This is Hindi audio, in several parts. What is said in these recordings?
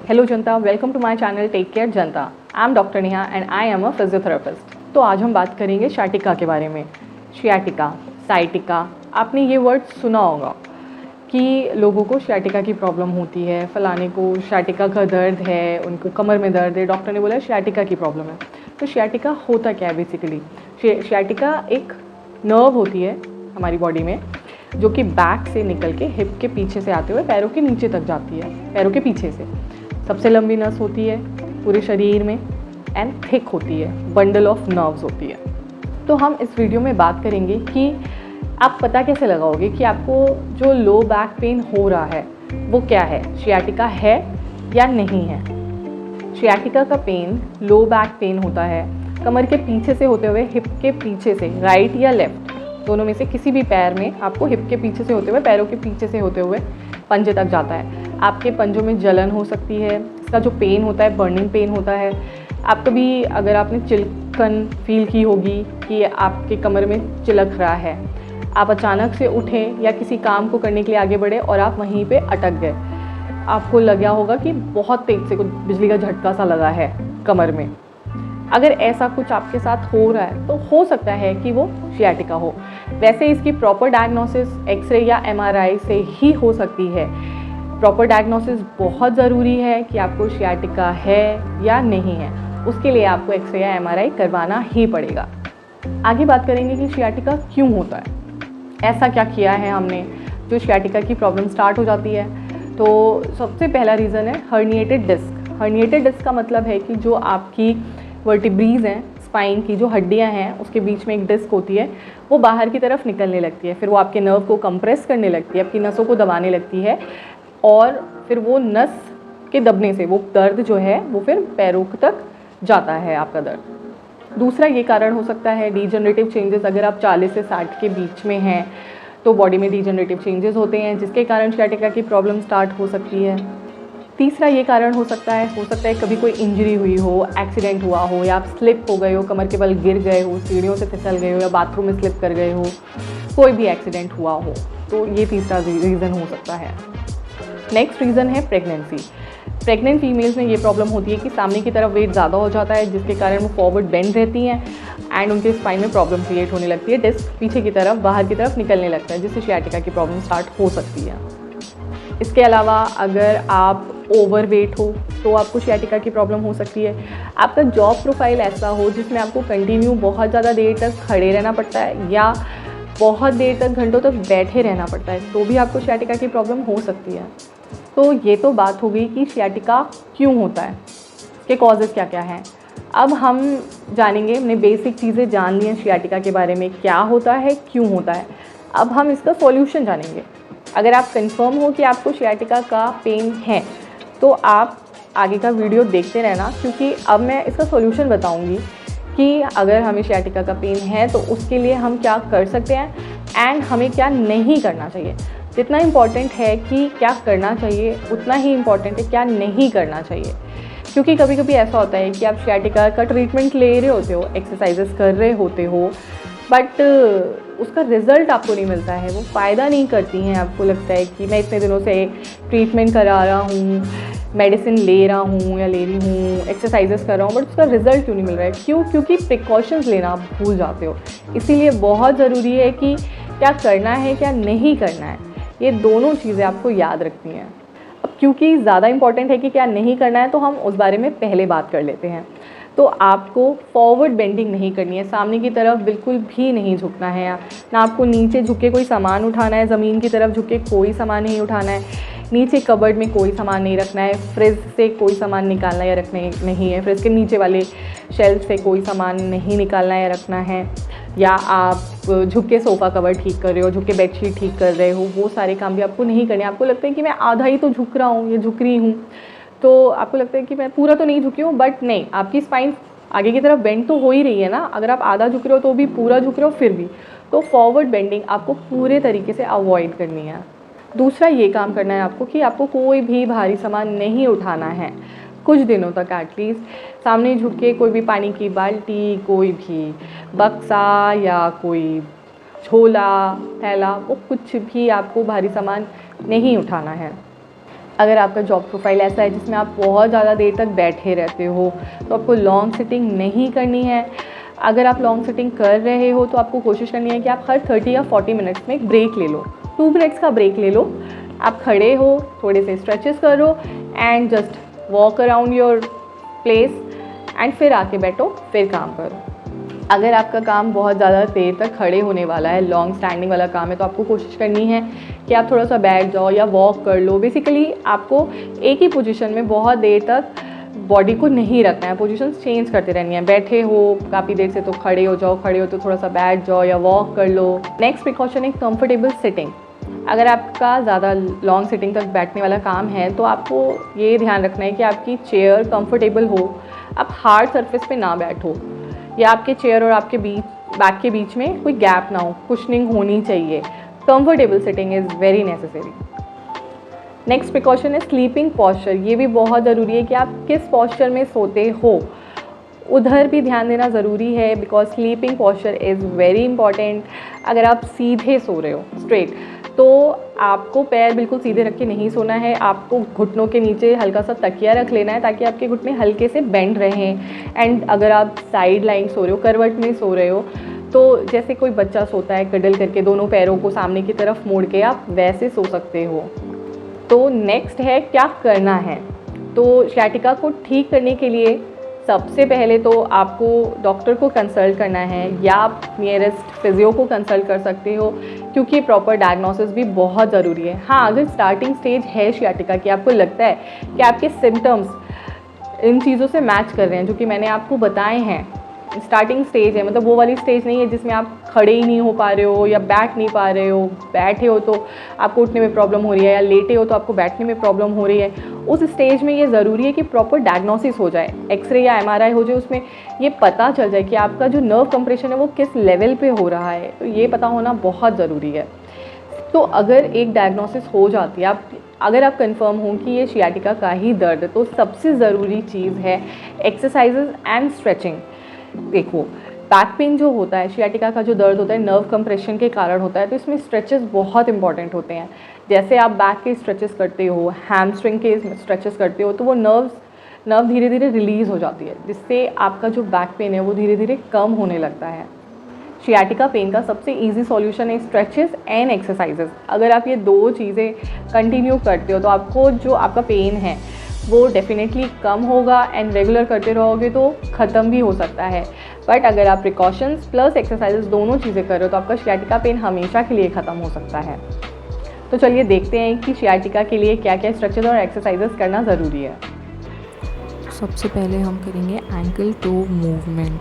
हेलो जनता, welcome to my channel take care जनता। I am doctor Neha and I am a physiotherapist. तो आज हम बात करेंगे शाटिका के बारे में। शियाटिका, साइटिका, आपने ये वर्ड सुना होगा कि लोगों को शियाटिका की प्रॉब्लम होती है, फलाने को शियाटिका का दर्द है, उनको कमर में दर्द है, डॉक्टर ने बोला शियाटिका की प्रॉब्लम है। तो शियाटिका होता क्या है बेसिकली? शियाटिका एक नर्व होती है हमारी बॉडी में जो कि बैक से निकल के हिप के पीछे से आते हुए पैरों के नीचे तक जाती है। पैरों के पीछे से सबसे लंबी नस होती है पूरे शरीर में एंड थिक होती है, बंडल ऑफ नर्व्स होती है। तो हम इस वीडियो में बात करेंगे कि आप पता कैसे लगाओगे कि आपको जो लो बैक पेन हो रहा है वो क्या है, शियाटिका है या नहीं है। शियाटिका का पेन लो बैक पेन होता है कमर के पीछे से होते हुए हिप के पीछे से, राइट या लेफ्ट दोनों में से किसी भी पैर में आपको हिप के पीछे से होते हुए, पैरों के पीछे से होते हुए पंजे तक जाता है। आपके पंजों में जलन हो सकती है, इसका जो पेन होता है बर्निंग पेन होता है। आप कभी अगर आपने चिलकन फील की होगी कि आपके कमर में चिलक रहा है, आप अचानक से उठे या किसी काम को करने के लिए आगे बढ़े और आप वहीं पे अटक गए, आपको लगा होगा कि बहुत तेज से कुछ बिजली का झटका सा लगा है कमर में। अगर ऐसा कुछ आपके साथ हो रहा है तो हो सकता है कि वो शियाटिका हो। वैसे इसकी प्रॉपर डायग्नोसिस एक्सरे या एमआरआई से ही हो सकती है। प्रॉपर डायग्नोसिस बहुत ज़रूरी है कि आपको शियाटिका है या नहीं है, उसके लिए आपको एक्सरे या एमआरआई करवाना ही पड़ेगा। आगे बात करेंगे कि शियाटिका क्यों होता है, ऐसा क्या किया है हमने जो शियाटिका की प्रॉब्लम स्टार्ट हो जाती है। तो सबसे पहला रीज़न है हर्निएटेड डिस्क। हर्निएटेड डिस्क का मतलब है कि जो आपकी वर्टिब्रीज हैं, स्पाइन की जो हड्डियां हैं, उसके बीच में एक डिस्क होती है, वो बाहर की तरफ निकलने लगती है। फिर वो आपके नर्व को कंप्रेस करने लगती है, आपकी नसों को दबाने लगती है और फिर वो नस के दबने से वो दर्द जो है वो फिर पैरों तक जाता है आपका दर्द। दूसरा ये कारण हो सकता है डीजनरेटिव चेंजेस। अगर आप 40 से 60 के बीच में हैं तो बॉडी में डीजनरेटिव चेंजेस होते हैं जिसके कारण शियाटिका की प्रॉब्लम स्टार्ट हो सकती है। तीसरा ये कारण हो सकता है कभी कोई इंजरी हुई हो, एक्सीडेंट हुआ हो, या आप स्लिप हो गए हो, कमर के बल गिर गए हो, सीढ़ियों से फिसल गए हो, या बाथरूम में स्लिप कर गए हो, कोई भी एक्सीडेंट हुआ हो, तो ये तीसरा रीज़न हो सकता है। नेक्स्ट रीज़न है प्रेगनेंसी। प्रेग्नेंट फीमेल्स में ये प्रॉब्लम होती है कि सामने की तरफ वेट ज़्यादा हो जाता है जिसके कारण वो फॉरवर्ड बेंड रहती हैं एंड उनके स्पाइन में प्रॉब्लम क्रिएट होने लगती है। डिस्क पीछे की तरफ, बाहर की तरफ निकलने लगता है जिससे शियाटिका की प्रॉब्लम स्टार्ट हो सकती है। इसके अलावा अगर आप ओवरवेट हो तो आपको शियाटिका की प्रॉब्लम हो सकती है। आपका जॉब प्रोफाइल ऐसा हो जिसमें आपको कंटिन्यू बहुत ज़्यादा देर तक खड़े रहना पड़ता है या बहुत देर तक, घंटों तक बैठे रहना पड़ता है, तो भी आपको शियाटिका की प्रॉब्लम हो सकती है। तो ये तो बात हो गई कि शियाटिका क्यों होता है, इसके कॉजेज़ क्या क्या हैं। अब हम जानेंगे, हमने बेसिक चीज़ें जान ली हैं शियाटिका के बारे में, क्या होता है, क्यों होता है। अब हम इसका सॉल्यूशन जानेंगे। अगर आप कंफर्म हो कि आपको शियाटिका का पेन है तो आप आगे का वीडियो देखते रहना, क्योंकि अब मैं इसका सॉल्यूशन बताऊंगी कि अगर हमें शियाटिका का पेन है तो उसके लिए हम क्या कर सकते हैं एंड हमें क्या नहीं करना चाहिए। जितना इम्पॉर्टेंट है कि क्या करना चाहिए उतना ही इम्पॉर्टेंट है क्या नहीं करना चाहिए। क्योंकि कभी कभी ऐसा होता है कि आप शियाटिका का ट्रीटमेंट ले रहे होते हो, एक्सरसाइजेस कर रहे होते हो, बट उसका रिज़ल्ट आपको नहीं मिलता है, वो फ़ायदा नहीं करती हैं। आपको लगता है कि मैं इतने दिनों से ट्रीटमेंट करा रहा हूँ, मेडिसिन ले रहा हूँ या ले रही हूँ, एक्सरसाइजेस कर रहा हूँ, बट उसका रिज़ल्ट क्यों नहीं मिल रहा है। क्यों? क्योंकि प्रिकॉशंस लेना आप भूल जाते हो। इसीलिए बहुत ज़रूरी है कि क्या करना है क्या नहीं करना है, ये दोनों चीज़ें आपको याद रखनी हैं। अब क्योंकि ज़्यादा इम्पॉर्टेंट है कि क्या नहीं करना है तो हम उस बारे में पहले बात कर लेते हैं। तो आपको फॉरवर्ड बेंडिंग नहीं करनी है, सामने की तरफ बिल्कुल भी नहीं झुकना है, ना आपको नीचे झुक के कोई सामान उठाना है, ज़मीन की तरफ झुक के कोई सामान नहीं उठाना है, नीचे कबर्ड में कोई सामान नहीं रखना है, फ्रिज से कोई सामान निकालना या रखना नहीं है, फ्रिज के नीचे वाले शेल्फ से कोई सामान नहीं निकालना या रखना है, या आप झुक के सोफ़ा कवर ठीक कर रहे हो, झुक के बेडशीट ठीक कर रहे हो, वो सारे काम भी आपको नहीं करने। आपको लगता है कि मैं आधा ही तो झुक रहा हूँ या झुक रही हूँ, तो आपको लगता है कि मैं पूरा तो नहीं झुकी हूँ, बट नहीं, आपकी स्पाइन आगे की तरफ बेंड तो हो ही रही है ना। अगर आप आधा झुक रहे हो तो भी, पूरा झुक रहे हो फिर भी, तो फॉरवर्ड बेंडिंग आपको पूरे तरीके से अवॉइड करनी है। दूसरा ये काम करना है आपको कि आपको कोई भी भारी सामान नहीं उठाना है कुछ दिनों तक एटलीस्ट। सामने झुक के कोई भी पानी की बाल्टी, कोई भी बक्सा या कोई झोला, थैला, वो कुछ भी आपको भारी सामान नहीं उठाना है। अगर आपका जॉब प्रोफाइल ऐसा है जिसमें आप बहुत ज़्यादा देर तक बैठे रहते हो तो आपको लॉन्ग सिटिंग नहीं करनी है। अगर आप लॉन्ग सिटिंग कर रहे हो तो आपको कोशिश करनी है कि आप हर 30 या 40 मिनट्स में एक ब्रेक ले लो, 2 मिनट्स का ब्रेक ले लो। आप खड़े हो, थोड़े से स्ट्रेचेस करो and just walk around your place and फिर आके बैठो, फिर काम करो। अगर आपका काम बहुत ज़्यादा देर तक खड़े होने वाला है, लॉन्ग स्टैंडिंग वाला काम है, तो आपको कोशिश करनी है कि आप थोड़ा सा बैठ जाओ या वॉक कर लो। बेसिकली आपको एक ही पोजीशन में बहुत देर तक बॉडी को नहीं रखना है, पोजीशन चेंज करते रहनी है। बैठे हो काफ़ी देर से तो खड़े हो जाओ, खड़े हो तो थोड़ा सा बैठ जाओ या वॉक कर लो। नेक्स्ट प्रिकॉशन है कंफर्टेबल सिटिंग। अगर आपका ज़्यादा लॉन्ग सिटिंग तक बैठने वाला काम है तो आपको ये ध्यान रखना है कि आपकी चेयर कंफर्टेबल हो, आप हार्ड सरफेस पे ना बैठो या आपके चेयर और आपके बैक के बीच में कोई गैप ना हो, कुशनिंग होनी चाहिए। Comfortable sitting is very necessary. Next precaution है स्लीपिंग पॉस्चर। ये भी बहुत ज़रूरी है कि आप किस पॉस्चर में सोते हो, उधर भी ध्यान देना ज़रूरी है, because sleeping posture is very important. अगर आप सीधे सो रहे हो स्ट्रेट तो आपको पैर बिल्कुल सीधे रख के नहीं सोना है, आपको घुटनों के नीचे हल्का सा तकिया रख लेना है ताकि आपके घुटने हल्के से बेंड रहें। एंड अगर आप साइड लाइन सो रहे हो, करवट में सो रहे हो, तो जैसे कोई बच्चा सोता है कडल करके दोनों पैरों को सामने की तरफ मोड़ के, आप वैसे सो सकते हो। तो नेक्स्ट है क्या करना है। तो sciatica को ठीक करने के लिए सबसे पहले तो आपको डॉक्टर को कंसल्ट करना है या आप नियरेस्ट फिजियो को कंसल्ट कर सकते हो, क्योंकि प्रॉपर डायग्नोसिस भी बहुत ज़रूरी है। हाँ, अगर स्टार्टिंग स्टेज है sciatica की, आपको लगता है कि आपके सिम्टम्स इन चीज़ों से मैच कर रहे हैं जो कि मैंने आपको बताए हैं, स्टार्टिंग स्टेज है, मतलब वो वाली स्टेज नहीं है जिसमें आप खड़े ही नहीं हो पा रहे हो या बैठ नहीं पा रहे हो, बैठे हो तो आपको उठने में प्रॉब्लम हो रही है या लेटे हो तो आपको बैठने में प्रॉब्लम हो रही है। उस स्टेज में ये ज़रूरी है कि प्रॉपर डायग्नोसिस हो जाए, एक्सरे या MRI हो जाए, उसमें ये पता चल जाए कि आपका जो नर्व कंप्रेशन है वो किस लेवल पे हो रहा है। तो ये पता होना बहुत ज़रूरी है। तो अगर एक डायग्नोसिस हो जाती है, अगर आप कंफर्म हो कि ये sciatica का ही दर्द है, तो सबसे ज़रूरी चीज़ है एक्सरसाइजेज एंड स्ट्रेचिंग। देखो, बैक पेन जो होता है, sciatica का जो दर्द होता है नर्व कंप्रेशन के कारण होता है, तो इसमें स्ट्रेचेस बहुत इंपॉर्टेंट होते हैं। जैसे आप बैक के स्ट्रेचेस करते हो, हैमस्ट्रिंग के स्ट्रेचेस करते हो, तो वो नर्व धीरे धीरे रिलीज़ हो जाती है, जिससे आपका जो बैक पेन है वो धीरे धीरे कम होने लगता है। sciatica पेन का सबसे इजी सॉल्यूशन है स्ट्रेचेस एंड एक्सरसाइजेस। अगर आप ये दो चीज़ें कंटिन्यू करते हो तो आपको जो आपका पेन है वो डेफिनेटली कम होगा, एंड रेगुलर करते रहोगे तो ख़त्म भी हो सकता है। बट अगर आप प्रिकॉशंस प्लस एक्सरसाइजेस दोनों चीज़ें कर रहे हो तो आपका sciatica पेन हमेशा के लिए ख़त्म हो सकता है। तो चलिए देखते हैं कि sciatica के लिए क्या क्या स्ट्रेचेस और एक्सरसाइजेस करना ज़रूरी है। सबसे पहले हम करेंगे ankle toe movement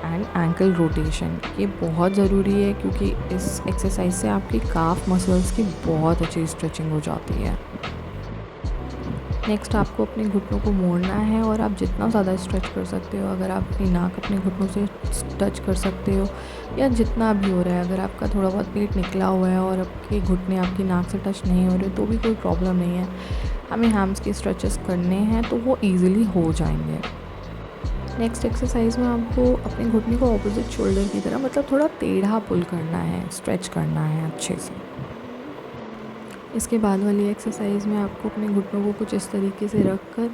and ankle rotation. ये बहुत ज़रूरी है क्योंकि इस एक्सरसाइज से आपकी काफ मसल्स की बहुत अच्छी स्ट्रेचिंग हो जाती है। नेक्स्ट आपको अपने घुटनों को मोड़ना है और आप जितना ज़्यादा स्ट्रेच कर सकते हो, अगर आप अपनी नाक अपने घुटनों से टच कर सकते हो या जितना भी हो रहा है, अगर आपका थोड़ा बहुत पेट निकला हुआ है और आपके घुटने आपकी नाक से टच नहीं हो रहे तो भी कोई प्रॉब्लम नहीं है। हमें हैम्स के स्ट्रेचेस करने हैं तो वो ईज़िली हो जाएंगे। नेक्स्ट एक्सरसाइज में आपको अपने घुटने को ऑपोजिट शोल्डर की तरह, मतलब थोड़ा टेढ़ा पुल करना है, स्ट्रेच करना है अच्छे से। इसके बाद वाली एक्सरसाइज में आपको अपने घुटनों को कुछ इस तरीके से रख कर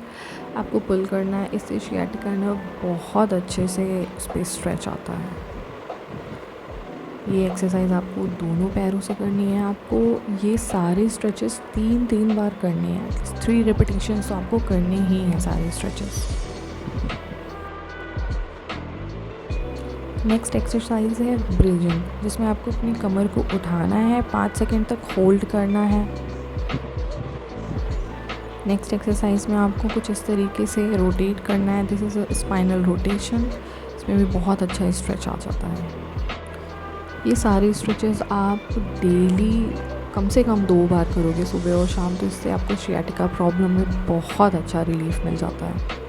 आपको पुल करना है। इससे sciatica नर्व बहुत अच्छे से उस पर स्ट्रेच आता है। ये एक्सरसाइज आपको दोनों पैरों से करनी है। आपको ये सारे स्ट्रेचेस 3 बार करने हैं, 3 रिपीटेशंस तो आपको करने ही हैं सारे स्ट्रेचेस। नेक्स्ट एक्सरसाइज है ब्रिजिंग, जिसमें आपको अपनी कमर को उठाना है, 5 सेकंड तक होल्ड करना है। नेक्स्ट एक्सरसाइज में आपको कुछ इस तरीके से रोटेट करना है। This is spinal rotation. इसमें भी बहुत अच्छा स्ट्रेच आ जाता है। ये सारे स्ट्रेचेस आप डेली कम से कम 2 बार करोगे, सुबह और शाम, तो इससे आपको sciatica प्रॉब्लम में बहुत अच्छा रिलीफ मिल जाता है।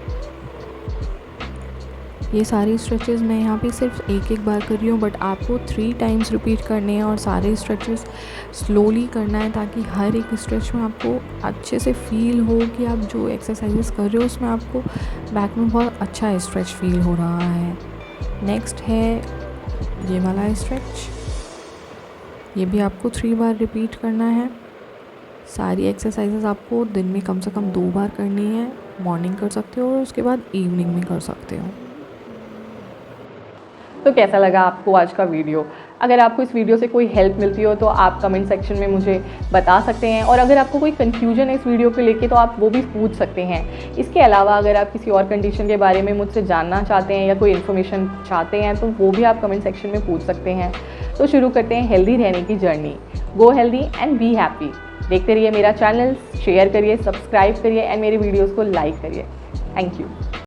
ये सारी स्ट्रेचेस मैं यहाँ पे सिर्फ एक बार कर रही हूँ, बट आपको 3 टाइम्स रिपीट करने हैं और सारे स्ट्रेचेस स्लोली करना है, ताकि हर एक स्ट्रेच में आपको अच्छे से फील हो कि आप जो एक्सरसाइजेस कर रहे हो उसमें आपको बैक में बहुत अच्छा स्ट्रेच फील हो रहा है। नेक्स्ट है ये वाला स्ट्रेच, ये भी आपको 3 बार रिपीट करना है। सारी एक्सरसाइजेस आपको दिन में कम से कम 2 बार करनी है। मॉर्निंग कर सकते हो और उसके बाद इवनिंग में कर सकते हो। तो कैसा लगा आपको आज का वीडियो? अगर आपको इस वीडियो से कोई हेल्प मिलती हो तो आप कमेंट सेक्शन में मुझे बता सकते हैं, और अगर आपको कोई कन्फ्यूजन है इस वीडियो को लेके तो आप वो भी पूछ सकते हैं। इसके अलावा अगर आप किसी और कंडीशन के बारे में मुझसे जानना चाहते हैं या कोई इन्फॉर्मेशन चाहते हैं तो वो भी आप कमेंट सेक्शन में पूछ सकते हैं। तो शुरू करते हैं हेल्दी रहने की journey. Go healthy and be happy. देखते रहिए मेरा चैनल, शेयर करिए, सब्सक्राइब करिए एंड मेरे वीडियोज़ को लाइक करिए। Thank you.